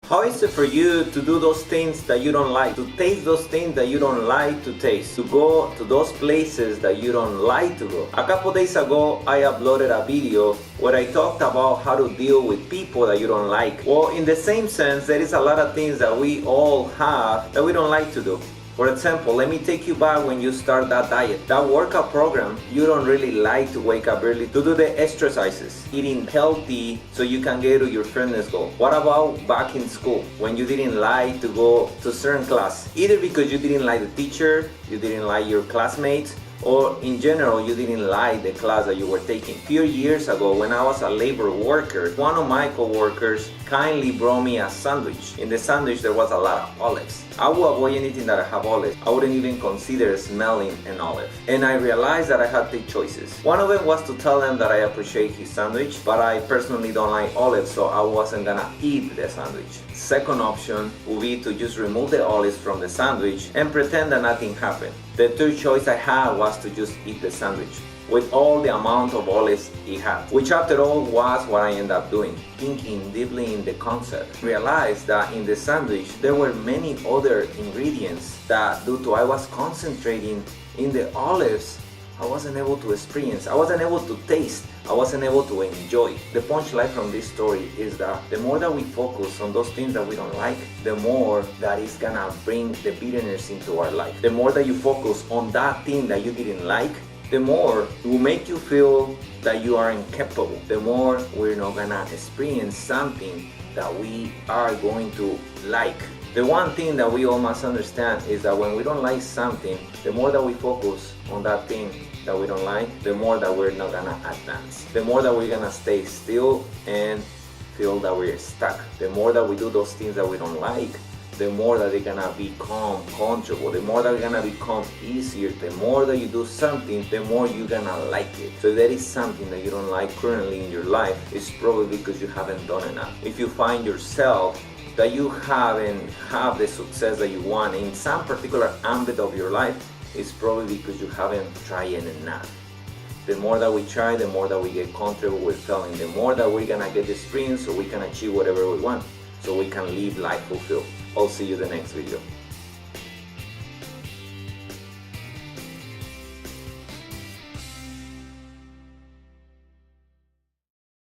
How is it for you to do those things that you don't like, to taste those things that you don't like to taste, to go to those places that you don't like to go? A couple days ago, I uploaded a video where I talked about how to deal with people that you don't like. Well, in the same sense, there is a lot of things that we all have that we don't like to do. For example, let me take you back when you start that diet, that workout program. You don't really like to wake up early to do the exercises, eating healthy so you can get to your fitness goal. What about back in school when you didn't like to go to certain class, either because you didn't like the teacher, you didn't like your classmates, or in general you didn't like the class that you were taking? A few years ago, when I was a labor worker, one of my co-workers kindly brought me a sandwich. In the sandwich there was a lot of olives. I will avoid anything that have olives. I wouldn't even consider smelling an olive. And I realized that I had two choices. One of them was to tell them that I appreciate his sandwich, but I personally don't like olives, so I wasn't gonna eat the sandwich. Second option would be to just remove the olives from the sandwich and pretend that nothing happened. The third choice I had was to just eat the sandwich with all the amount of olives it had, which after all was what I ended up doing. Thinking deeply in the concept, realized that in the sandwich there were many other ingredients that, due to I was concentrating in the olives, I wasn't able to experience, I wasn't able to taste, I wasn't able to enjoy. The punchline from this story is that the more that we focus on those things that we don't like, the more that is gonna bring the bitterness into our life. The more that you focus on that thing that you didn't like, the more it will make you feel that you are incapable. The more we're not gonna experience something that we are going to like. The one thing that we all must understand is that when we don't like something, the more that we focus on that thing that we don't like, the more that we're not gonna advance. The more that we're gonna stay still and feel that we're stuck. The more that we do those things that we don't like, the more that they're gonna become comfortable, the more that they're gonna become easier. The more that you do something, the more you're gonna like it. So if there is something that you don't like currently in your life, it's probably because you haven't done enough. If you find yourself that you haven't have the success that you want in some particular ambit of your life, it's probably because you haven't tried enough. The more that we try, the more that we get comfortable with failing, the more that we're gonna get the experience so we can achieve whatever we want, so we can live life fulfilled. I'll see you in the next video.